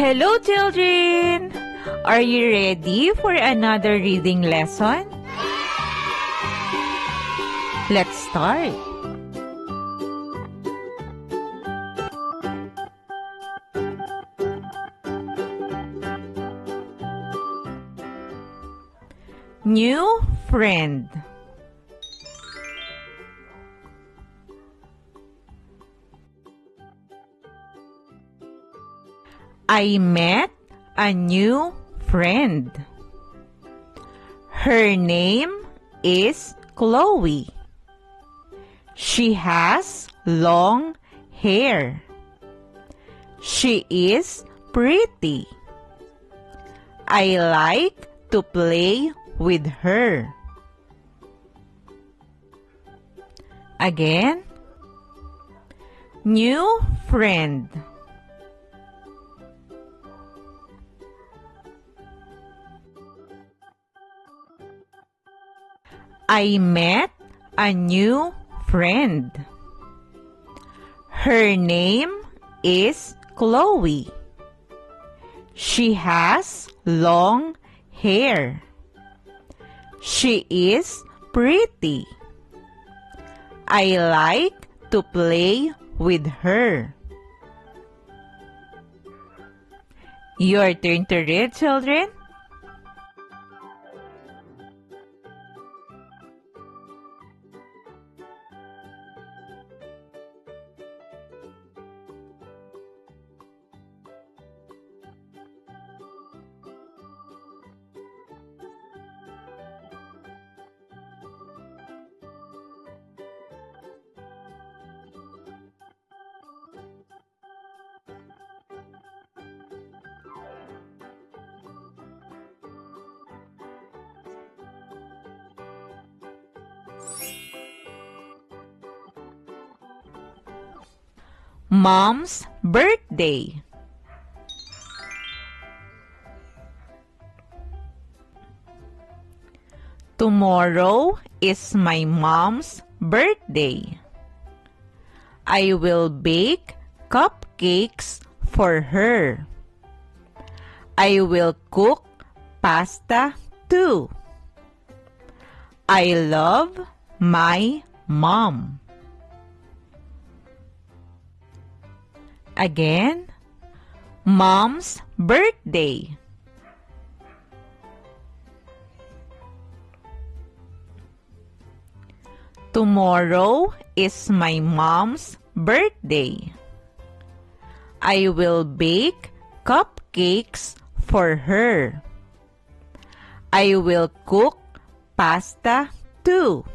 Hello, children! Are you ready for another reading lesson? Let's start. New friend. I met a new friend. Her name is Chloe. She has long hair. She is pretty. I like to play with her. Again, new friend. I met a new friend. Her name is Chloe. She has long hair. She is pretty. I like to play with her. Your turn to read, children. Mom's birthday. Tomorrow is my mom's birthday. I will bake cupcakes for her. I will cook pasta too. I love my mom. Again, Mom's birthday. Tomorrow is my mom's birthday. I will bake cupcakes for her. I will cook pasta too.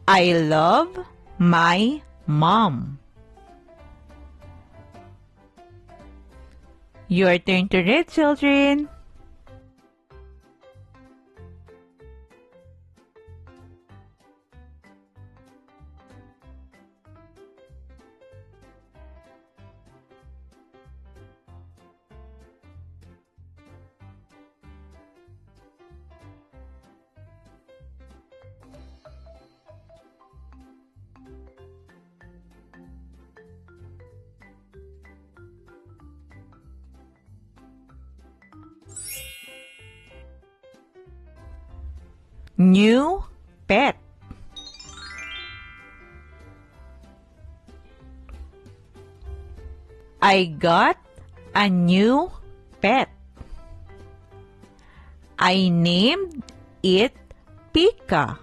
I love my mom. Your turn to read, children. New pet. I got a new pet. I named it Pika.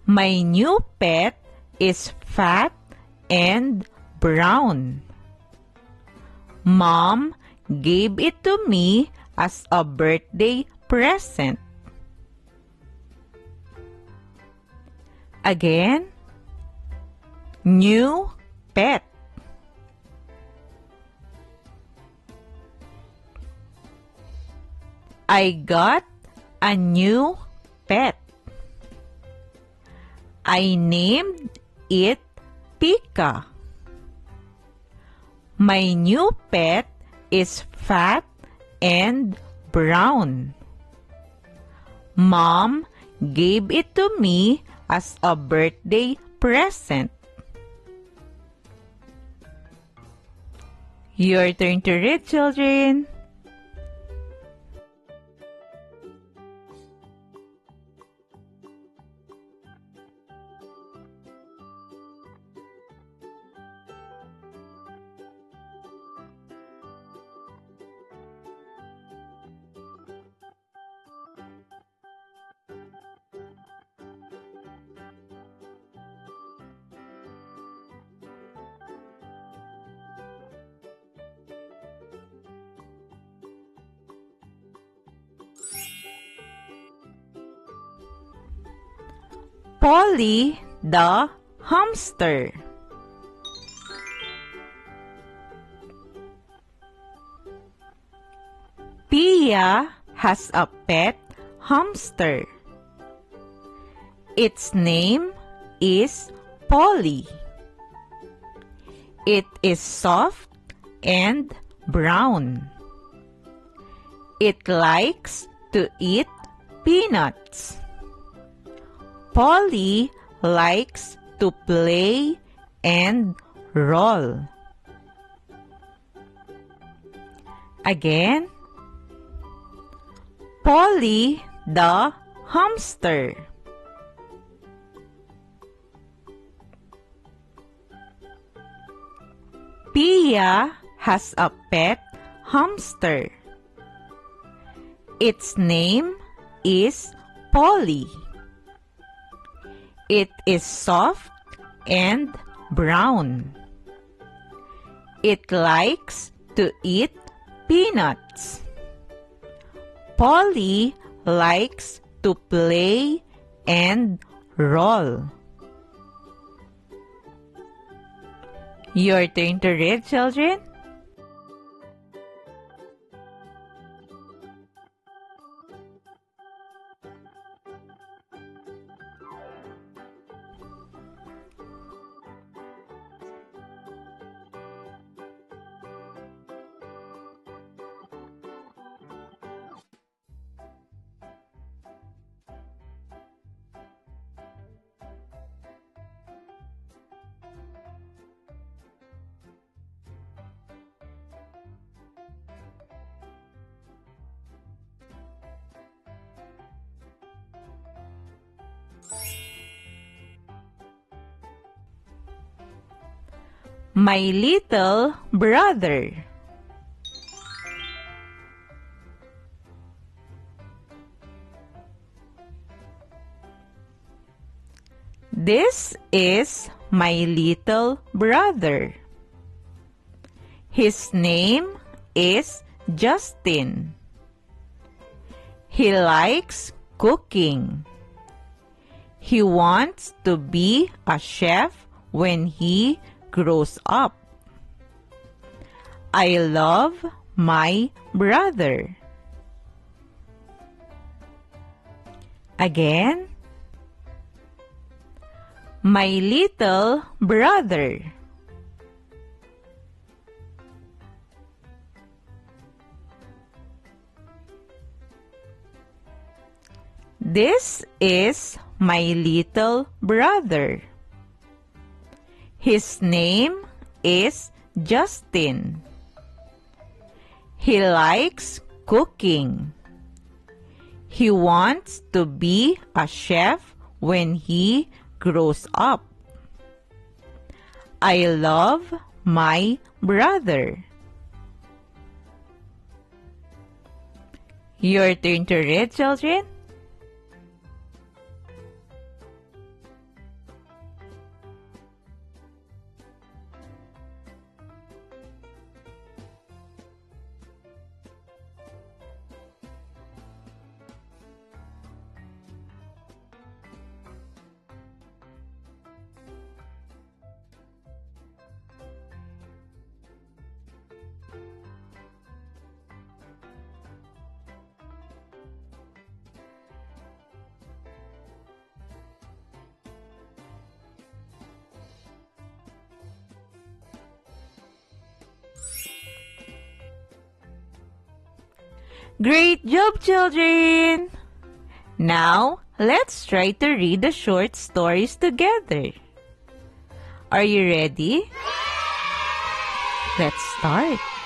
My new pet is fat and brown. Mom gave it to me as a birthday present. Again, new pet. I got a new pet. I named it Pika. My new pet is fat and brown. Mom gave it to me as a birthday present. Your turn to read, children. Polly the hamster. Pia has a pet hamster. Its name is Polly. It is soft and brown. It likes to eat peanuts. Polly likes to play and roll. Again, Polly the hamster. Pia has a pet hamster. Its name is Polly. It is soft and brown. It likes to eat peanuts. Polly likes to play and roll. Your turn to read, children. My little brother. This is my little brother. His name is Justin. He likes cooking. He wants to be a chef when he grows up. I love my brother. Again, my little brother. This is my little brother. His name is Justin. He likes cooking. He wants to be a chef when he grows up. I love my brother. Your turn to read, children. Great job, children! Now, let's try to read the short stories together. Are you ready? Let's start.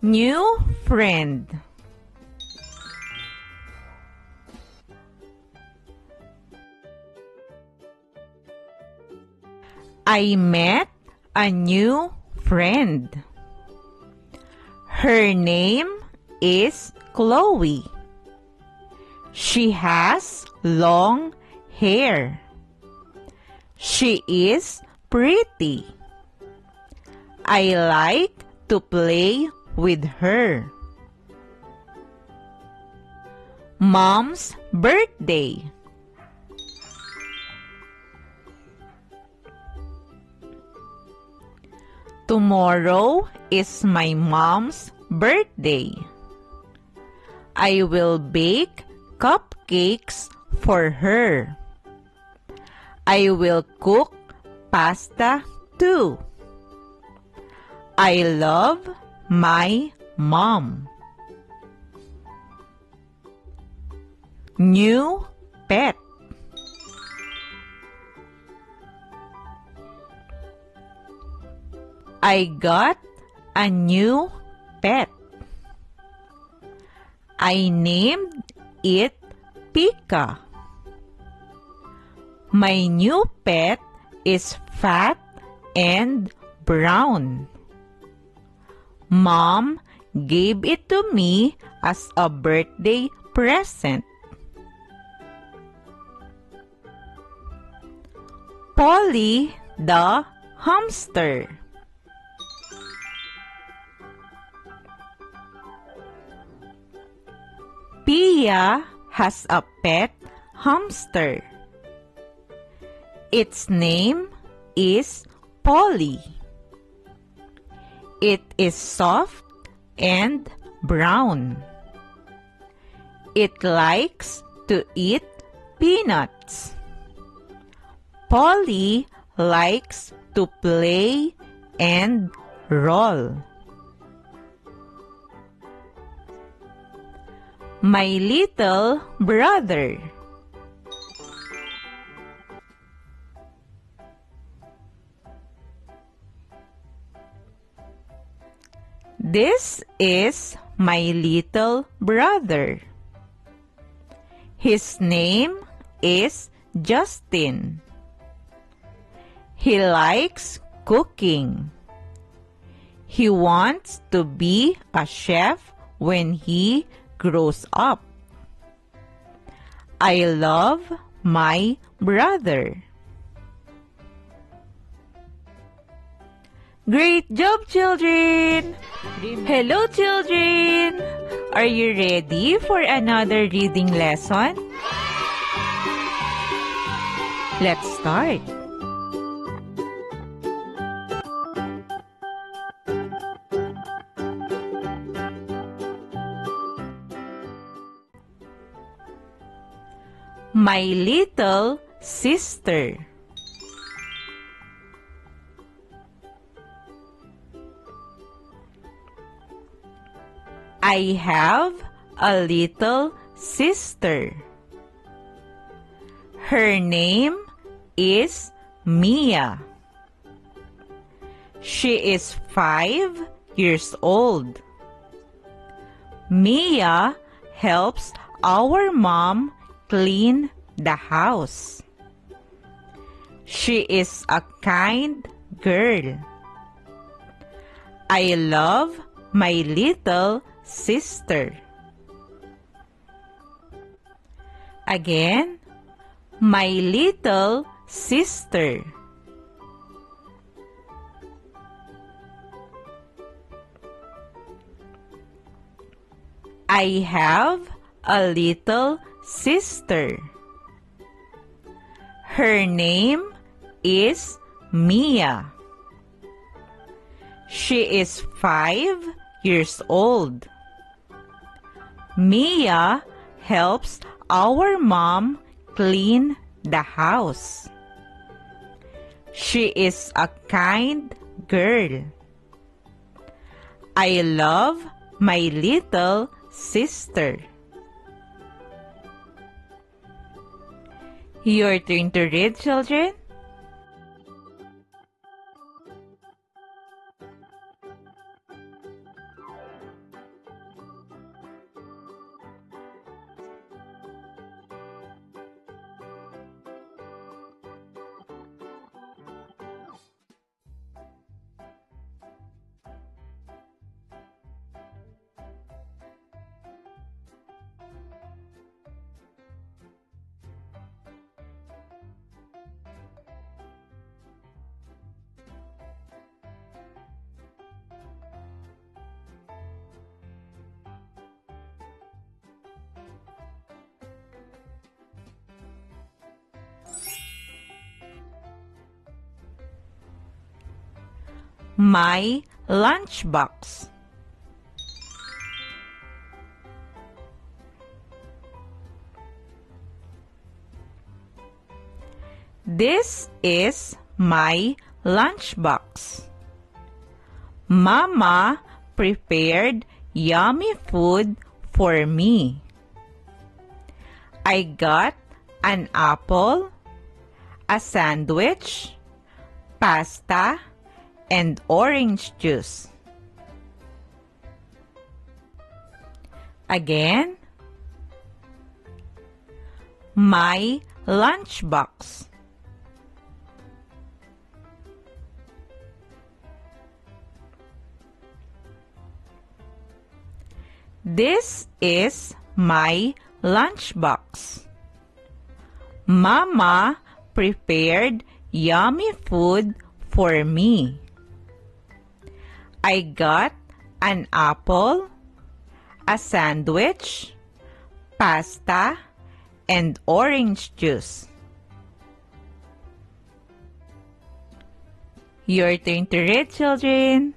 New friend. I met a new friend. Her name is Chloe. She has long hair. She is pretty. I like to play with her. Mom's birthday. Tomorrow is my mom's birthday. I will bake cupcakes for her. I will cook pasta too. I love my mom. New pet. I got a new pet. I named it Pika. My new pet is fat and brown. Mom gave it to me as a birthday present. Polly the hamster. Pia has a pet hamster. Its name is Polly. It is soft and brown. It likes to eat peanuts. Polly likes to play and roll. My little brother. This is my little brother. His name is Justin. He likes cooking. He wants to be a chef when he grows up. I love my brother. Great job, children! Hello, children! Are you ready for another reading lesson? Let's start. My little sister. I have a little sister. Her name is Mia. She is 5 years old. Mia helps our mom clean the house. She is a kind girl. I love my little sister. Again, my little sister. I have a little sister. Her name is Mia. She is 5 years old. Mia helps our mom clean the house. She is a kind girl. I love my little sister. Your turn to read, children. My lunchbox. This is my lunchbox. Mama prepared yummy food for me. I got an apple, a sandwich, pasta, and orange juice. Again, my lunchbox. This is my lunchbox. Mama prepared yummy food for me. I got an apple, a sandwich, pasta, and orange juice. Your turn to read, children.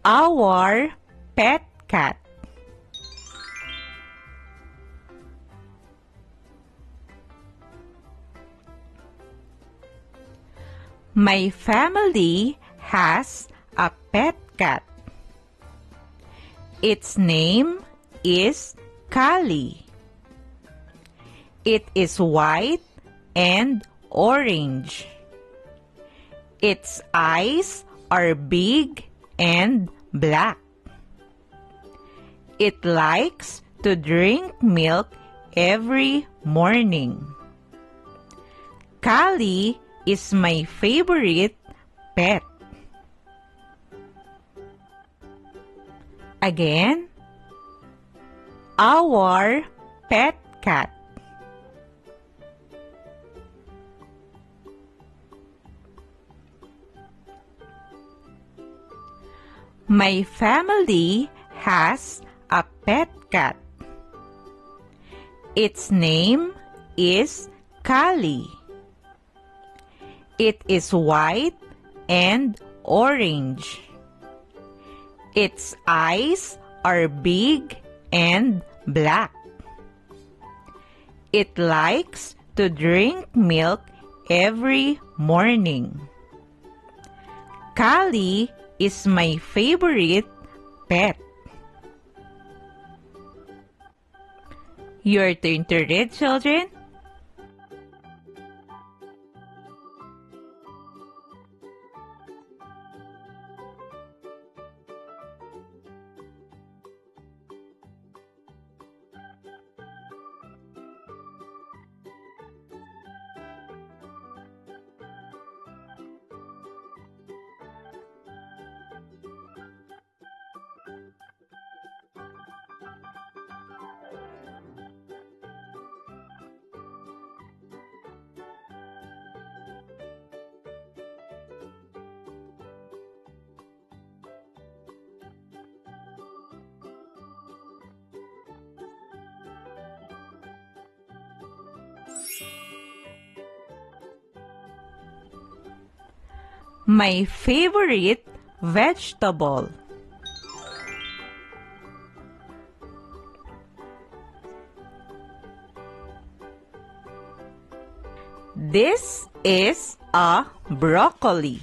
Our pet cat. My family has a pet cat. Its name is Kali. It is white and orange. Its eyes are big and black. It likes to drink milk every morning. Kali is my favorite pet. Again, our pet cat. My family has a pet cat. Its name is Kali. It is white and orange. Its eyes are big and black. It likes to drink milk every morning. Kali is my favorite pet. Your turn to read, children. My favorite vegetable. This is a broccoli.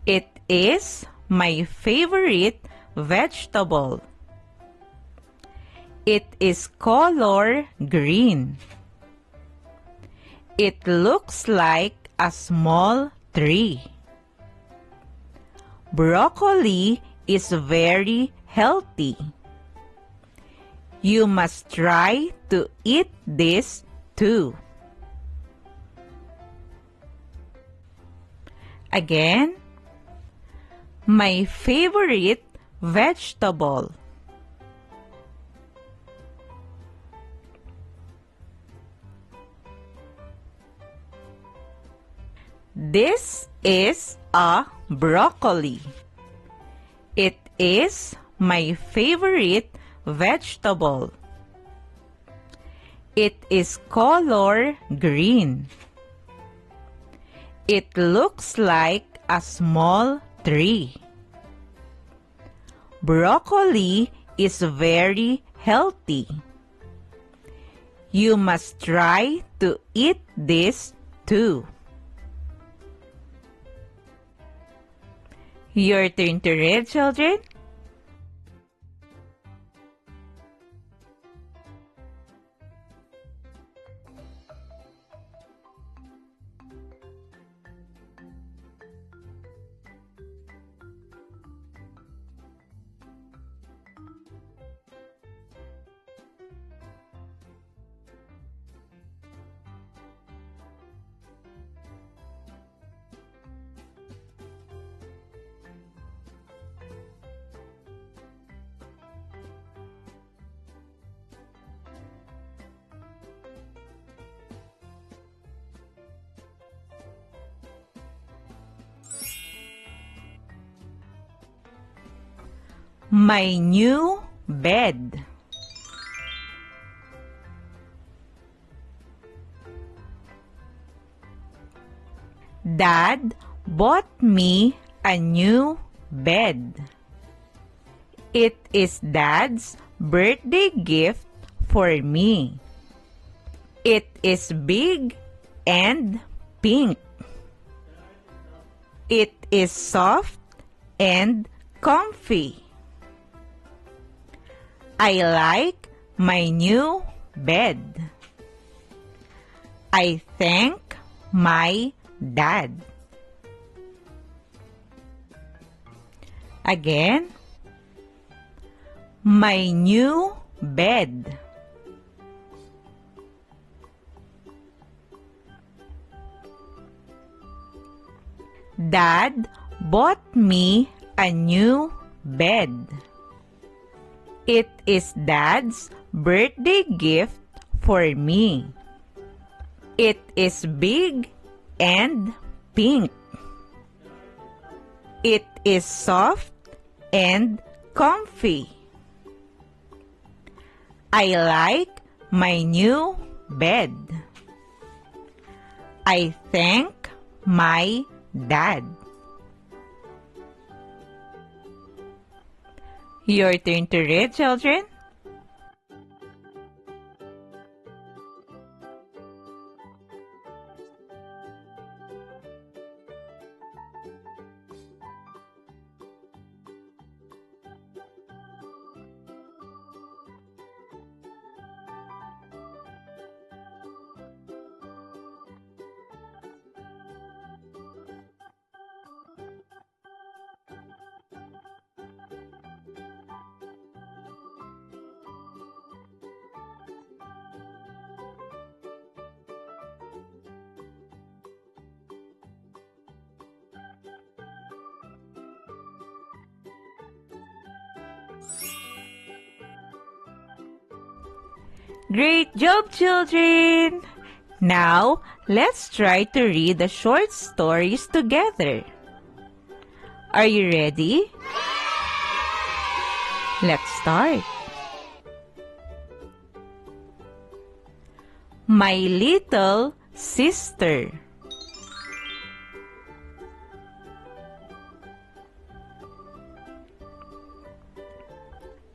It is my favorite vegetable. It is color green. It looks like a small tree. Broccoli is very healthy. You must try to eat this too. Again, my favorite vegetable. This is a broccoli. It is my favorite vegetable. It is color green. It looks like a small tree. Broccoli is very healthy. You must try to eat this too. Your turn to read, children. My new bed. Dad bought me a new bed. It is Dad's birthday gift for me. It is big and pink. It is soft and comfy. I like my new bed. I thank my dad. Again, my new bed. Dad bought me a new bed. It is Dad's birthday gift for me. It is big and pink. It is soft and comfy. I like my new bed. I thank my dad. Your turn to read, children. Great job, children! Now, let's try to read the short stories together. Are you ready? Let's start. My little sister.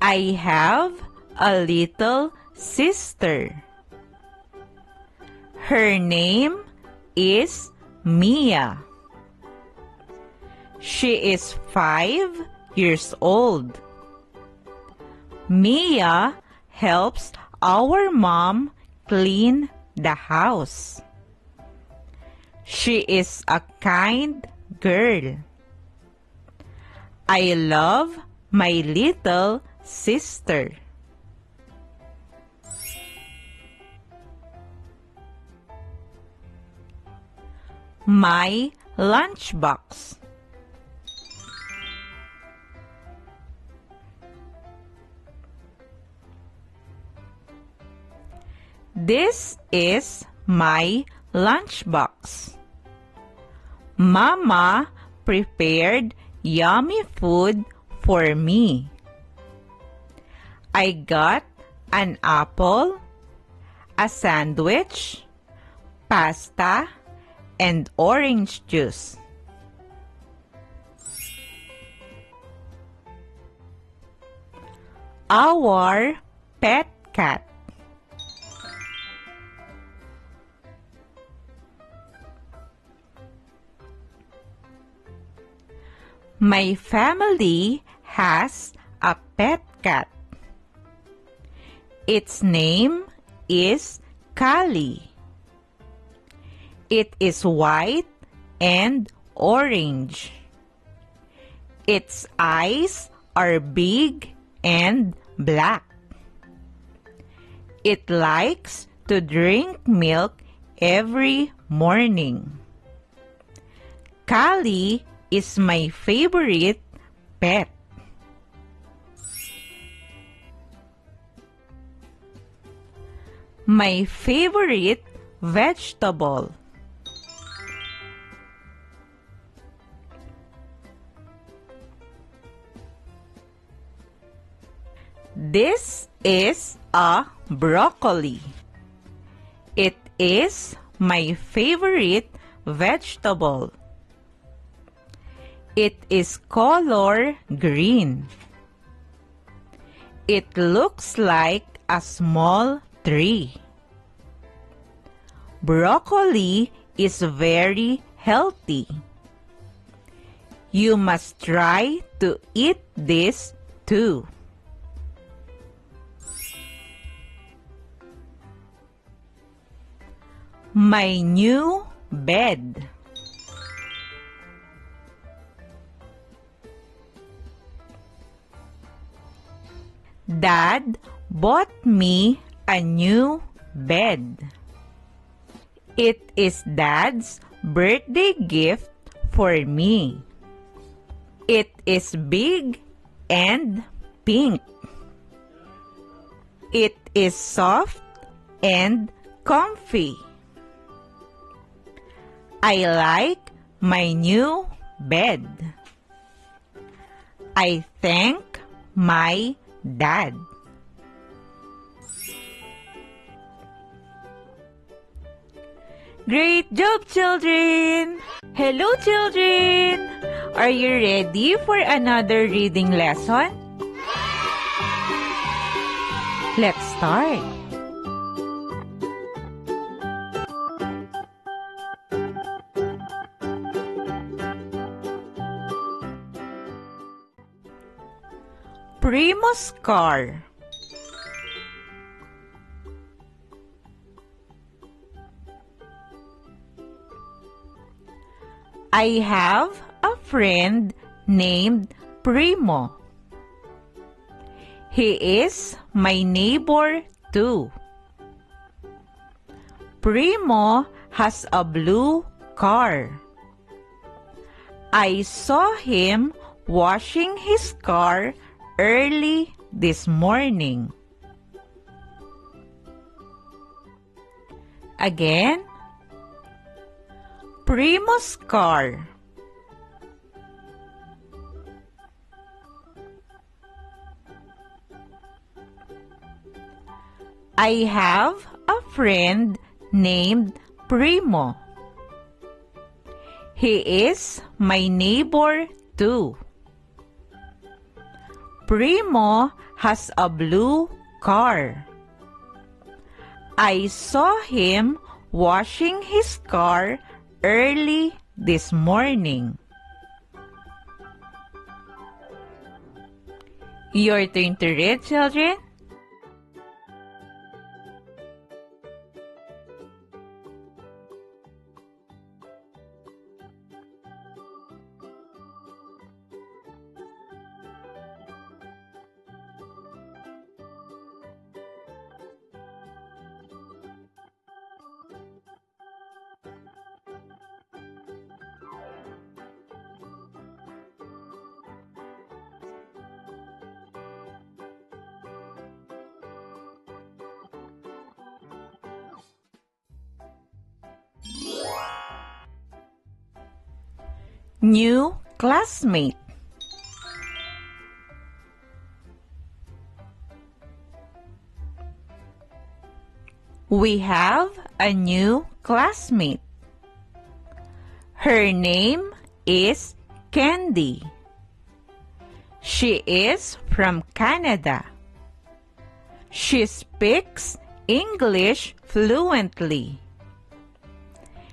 I have a little sister. Her name is Mia. She is 5 years old. Mia helps our mom clean the house. She is a kind girl. I love my little sister. my lunchbox. This is my lunchbox. Mama prepared yummy food for me. I got an apple, a sandwich, pasta, and orange juice. Our pet cat. My family has a pet cat. Its name is Kali. It is white and orange. Its eyes are big and black. It likes to drink milk every morning. Kali is my favorite pet. My favorite vegetable. This is a broccoli. It is my favorite vegetable. It is color green. It looks like a small tree. Broccoli is very healthy. You must try to eat this too. My new bed. Dad bought me a new bed. It is Dad's birthday gift for me. It is big and pink. It is soft and comfy. I like my new bed. I thank my dad. Great job, children! Hello, children! Are you ready for another reading lesson? Let's start. Primo's car. I have a friend named Primo. He is my neighbor too. Primo has a blue car. I saw him washing his car early this morning. Again, Primo's car. I have a friend named Primo. He is my neighbor too. Primo has a blue car. I saw him washing his car early this morning. Your turn to read, children. New classmate. We have a new classmate. Her name is Candy. She is from Canada. She speaks English fluently.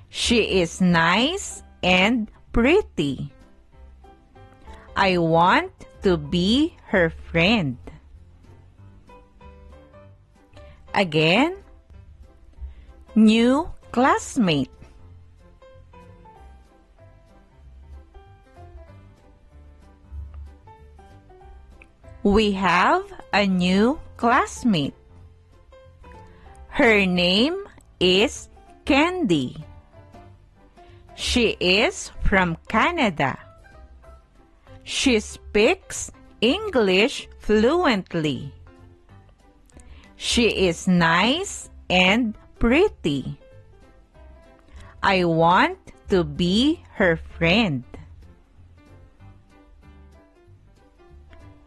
She is nice and pretty. I want to be her friend. Again, new classmate. We have a new classmate. Her name is Candy. She is from Canada. She speaks English fluently. She is nice and pretty. I want to be her friend.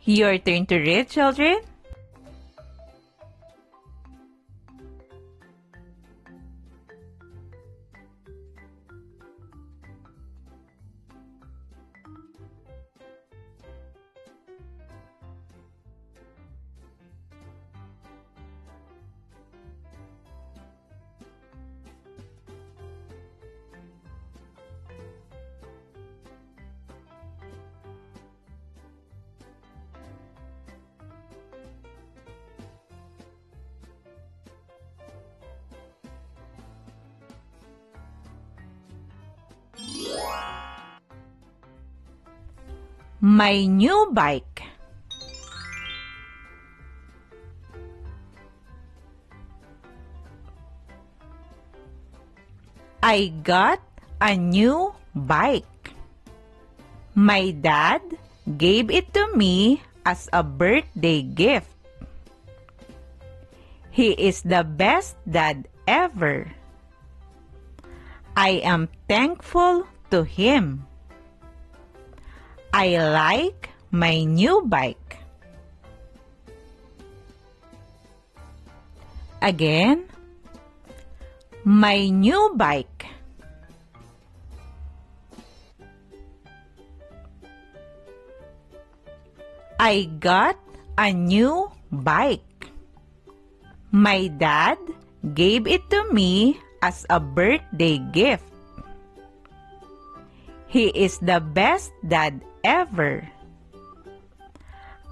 Your turn to read, children. My new bike. I got a new bike. My dad gave it to me as a birthday gift. He is the best dad ever. I am thankful to him. I like my new bike. Again, my new bike. I got a new bike. My dad gave it to me as a birthday gift. He is the best dad ever.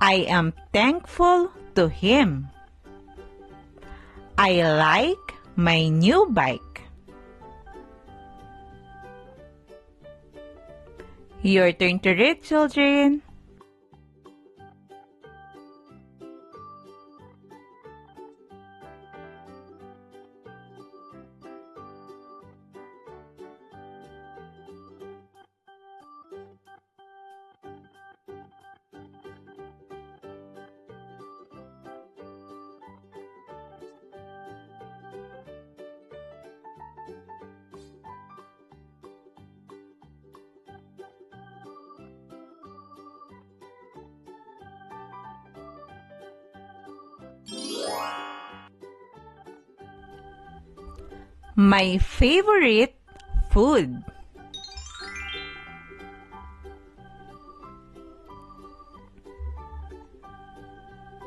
I am thankful to him. I like my new bike. Your turn to read, children. My favorite food.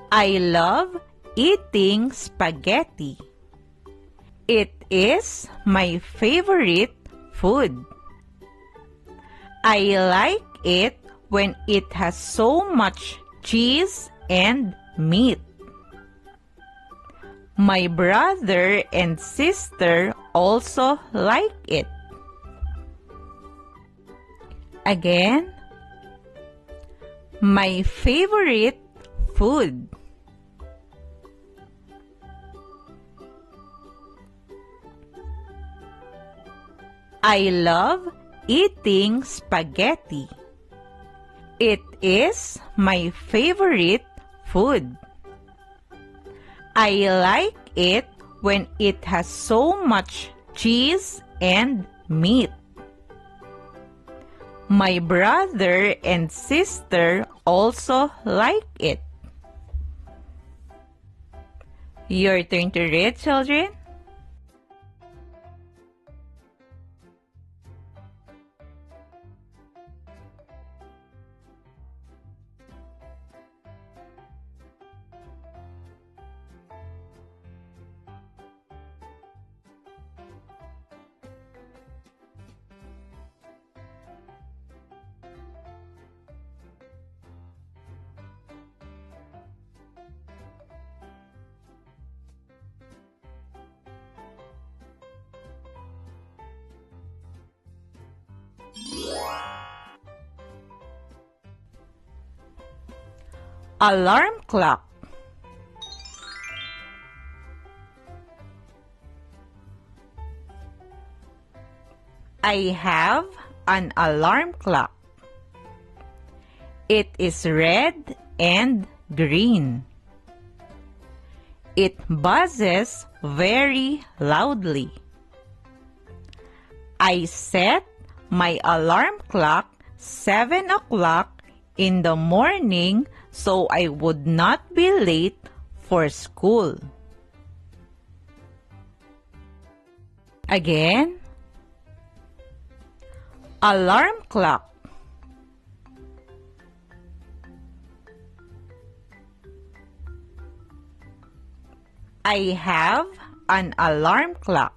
I love eating spaghetti. It is my favorite food. I like it when it has so much cheese and meat. My brother and sister also like it. Again, my favorite food. I love eating spaghetti. It is my favorite food. I like it when it has so much cheese and meat. My brother and sister also like it. Your turn to read, children. Alarm clock. I have an alarm clock. It is red and green. It buzzes very loudly. I set my alarm clock 7 o'clock in the morning so I would not be late for school. Again, alarm clock. I have an alarm clock.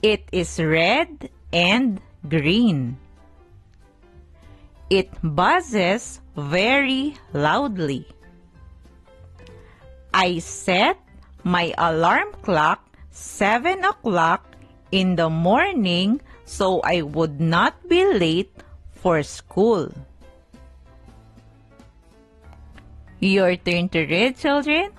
It is red and green. It buzzes very loudly. I set my alarm clock 7 o'clock in the morning so I would not be late for school. Your turn to read, children.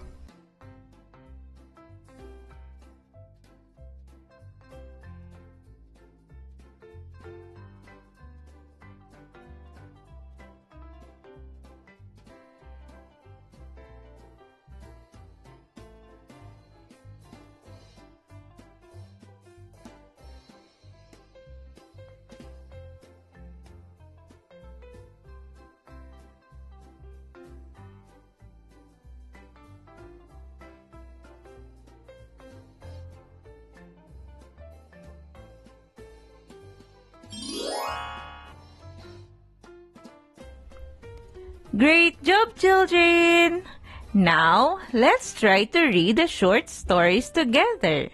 Great job, children! Now, let's try to read the short stories together.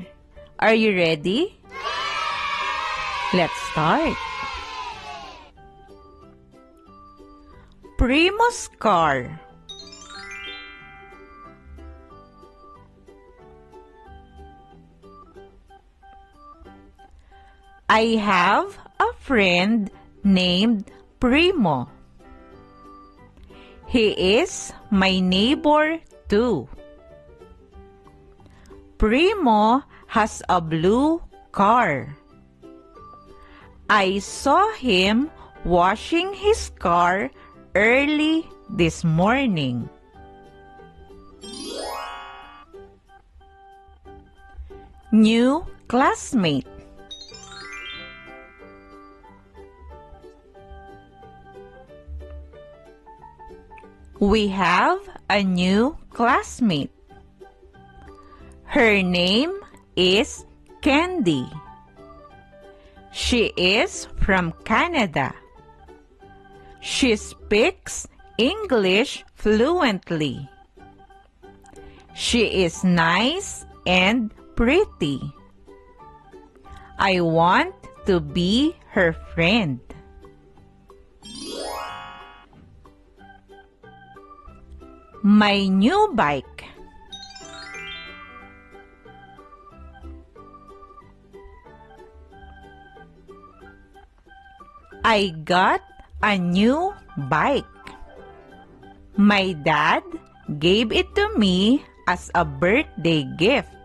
Are you ready? Let's start. Primo's car. I have a friend named Primo. He is my neighbor too. Primo has a blue car. I saw him washing his car early this morning. New classmate. We have a new classmate. Her name is Candy. She is from Canada. She speaks English fluently. She is nice and pretty. I want to be her friend. My new bike. I got a new bike. My dad gave it to me as a birthday gift.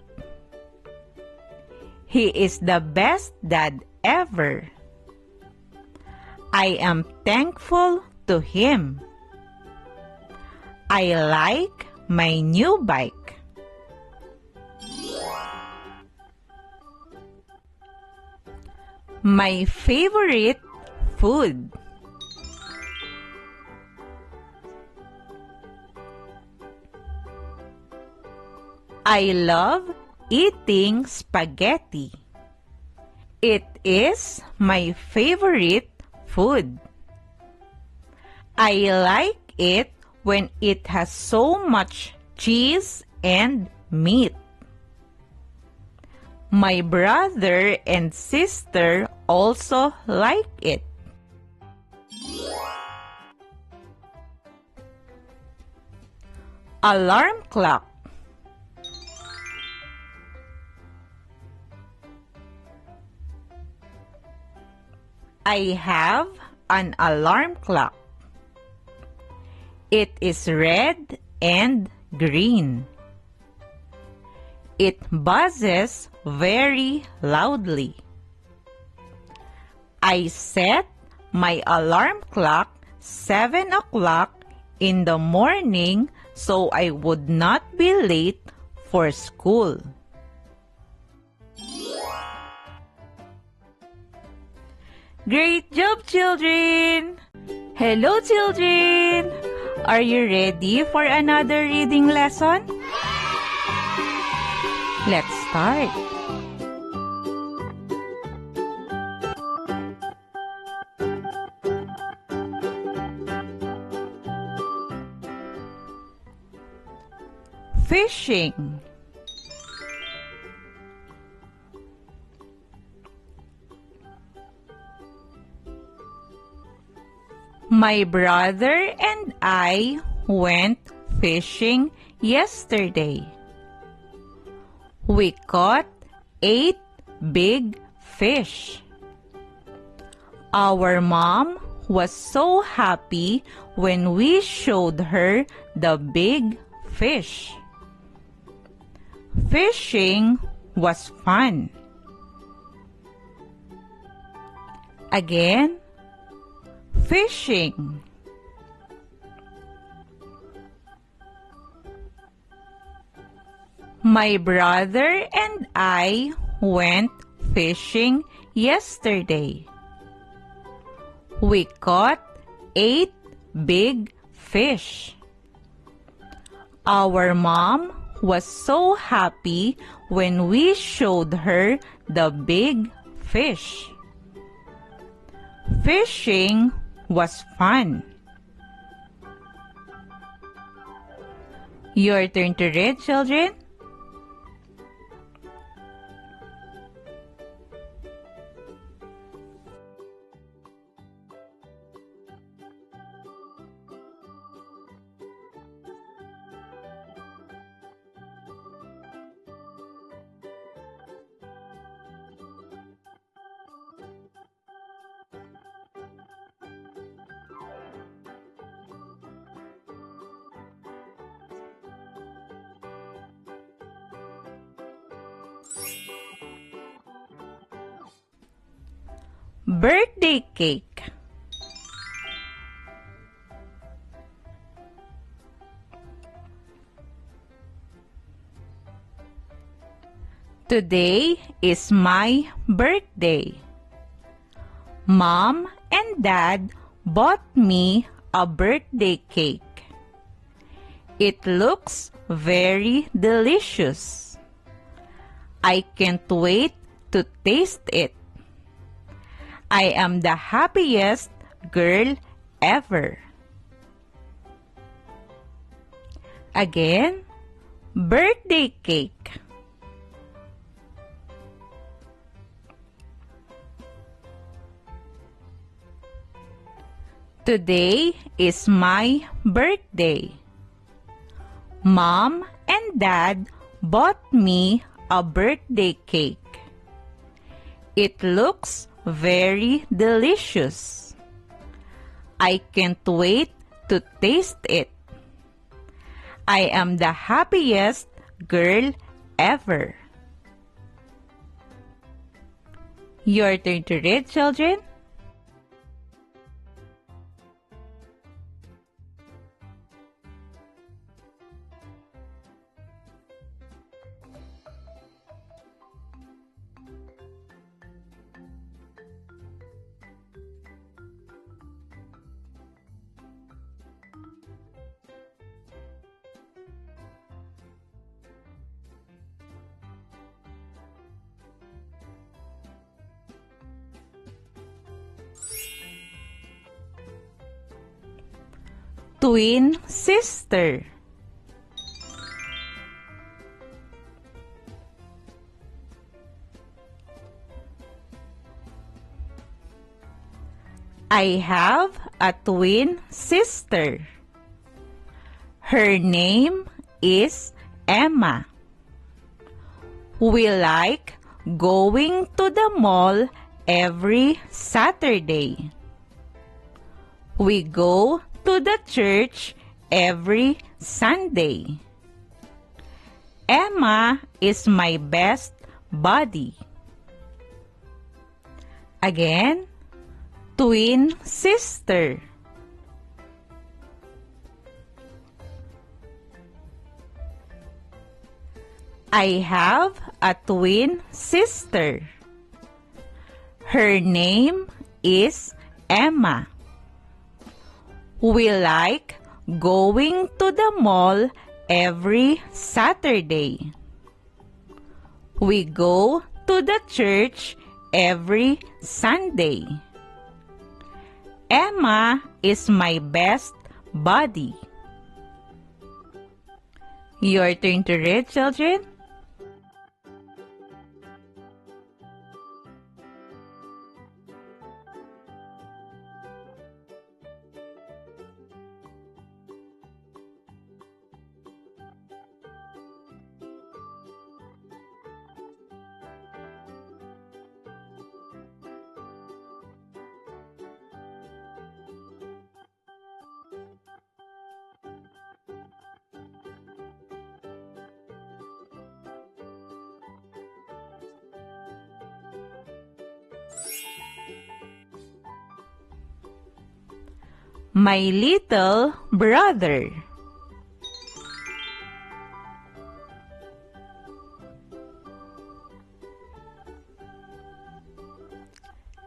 He is the best dad ever. I am thankful to him. I like my new bike. My favorite food. I love eating spaghetti. It is my favorite food. I like it when it has so much cheese and meat. My brother and sister also like it. Alarm clock. I have an alarm clock. It is red and green. It buzzes very loudly. I set my alarm clock 7 o'clock in the morning so I would not be late for school. Great job, children! Hello, children! Are you ready for another reading lesson? Let's start. Fishing. My brother and I went fishing yesterday. We caught 8 big fish. Our mom was so happy when we showed her the big fish. Fishing was fun. Again, fishing. My brother and I went fishing yesterday. We caught 8 big fish. Our mom was so happy when we showed her the big fish. Fishing was fun. Your turn to read, children. Birthday cake. Today is my birthday. Mom and Dad bought me a birthday cake. It looks very delicious. I can't wait to taste it. I am the happiest girl ever. Again, birthday cake. Today is my birthday. Mom and Dad bought me a birthday cake. It looks very delicious. I can't wait to taste it. I am the happiest girl ever. Your turn to read, children. twin sister. I have a twin sister. Her name is Emma. We like going to the mall every Saturday. We go to the church every Sunday. Emma is my best buddy. Again, twin sister. I have a twin sister. Her name is Emma. We like going to the mall every Saturday. We go to the church every Sunday. Emma is my best buddy. Your turn to read, children. My little brother.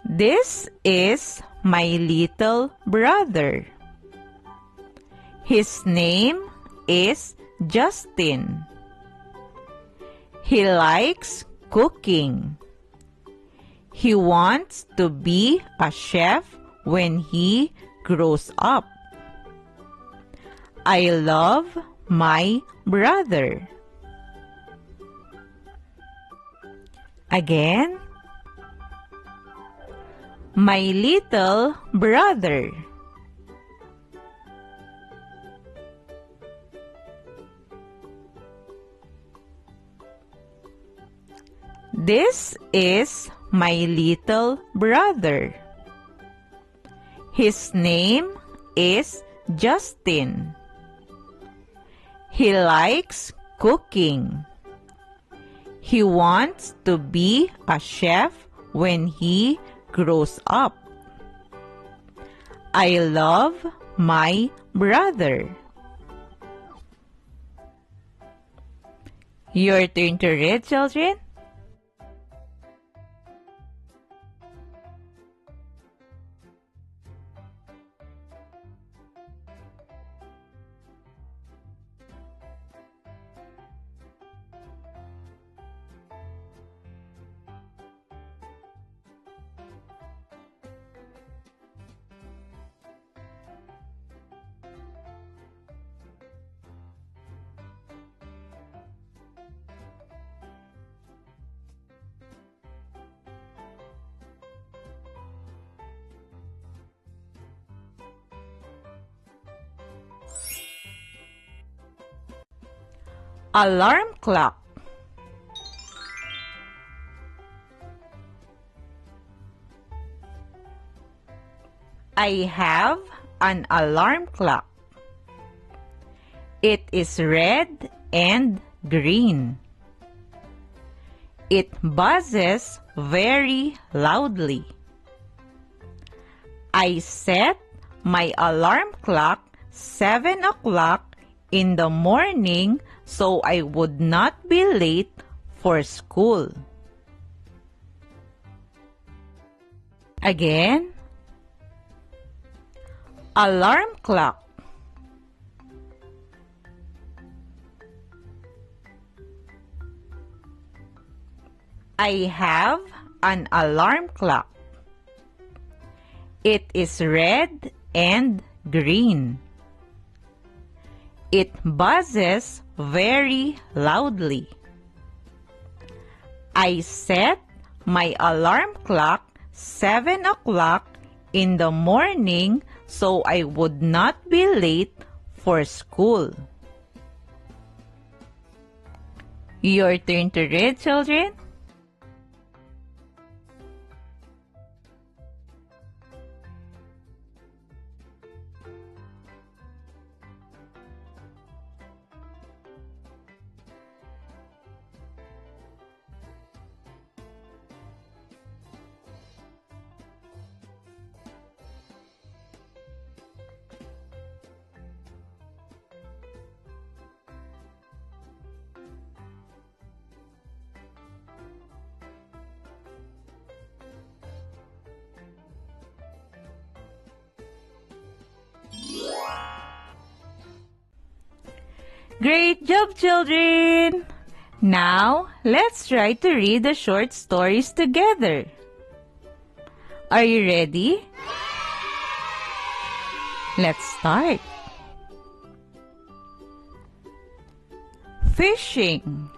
This is my little brother. His name is Justin. He likes cooking. He wants to be a chef when he grows up. I love my brother. Again, my little brother. This is my little brother. His name is Justin. He likes cooking. He wants to be a chef when he grows up. I love my brother. Your turn to read, children. Alarm clock. I have an alarm clock. It is red and green. It buzzes very loudly. I set my alarm clock 7 o'clock in the morning so I would not be late for school. Again, alarm clock. I have an alarm clock. It is red and green. It buzzes very loudly. I set my alarm clock 7 o'clock in the morning so I would not be late for school. Your turn to read, children. Great job, children! Now, let's try to read the short stories together. Are you ready? Let's start. Fishing.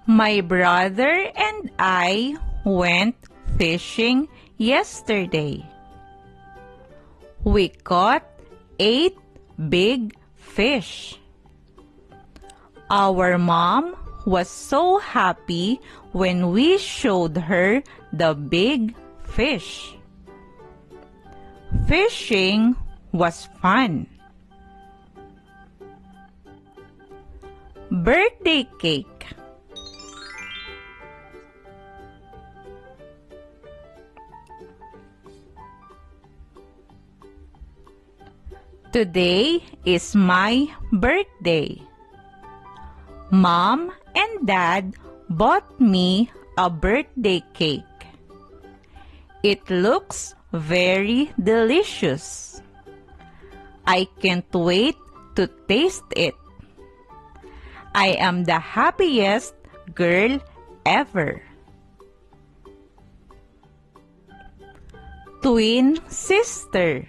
My brother and I went fishing yesterday. We caught 8 big fish. Our mom was so happy when we showed her the big fish. Fishing was fun. Birthday cake. Today is my birthday. Mom and Dad bought me a birthday cake. It looks very delicious. I can't wait to taste it. I am the happiest girl ever. Twin sister.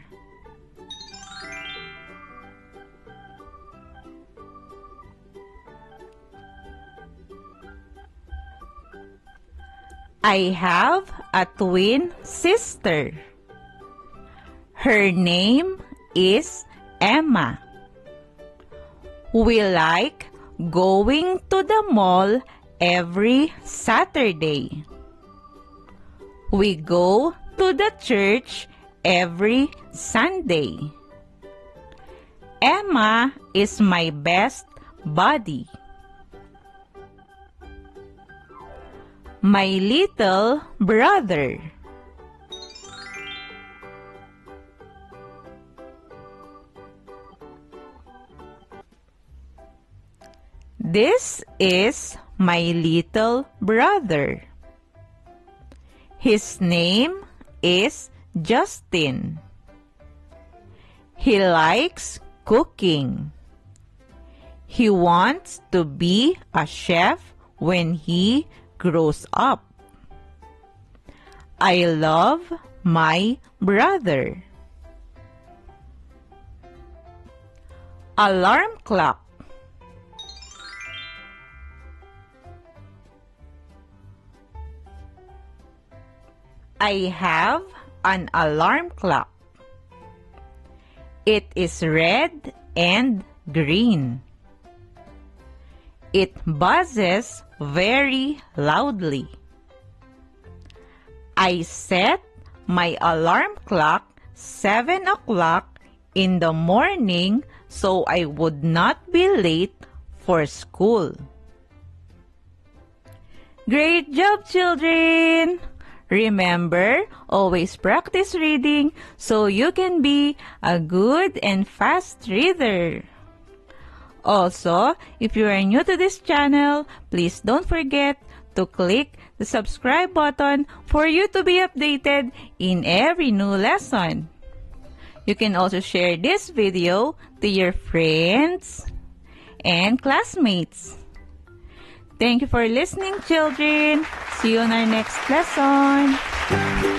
I have a twin sister. Her name is Emma. We like going to the mall every Saturday. We go to the church every Sunday. Emma is my best buddy. My little brother. This is my little brother. His name is Justin. He likes cooking. He wants to be a chef when he grows up. I love my brother. Alarm clock. I have an alarm clock. It is red and green. It buzzes very loudly. I set my alarm clock 7 o'clock in the morning so I would not be late for school. Great job, children! Remember, always practice reading so you can be a good and fast reader. Also, if you are new to this channel, please don't forget to click the subscribe button for you to be updated in every new lesson. You can also share this video to your friends and classmates. Thank you for listening, children. See you on our next lesson.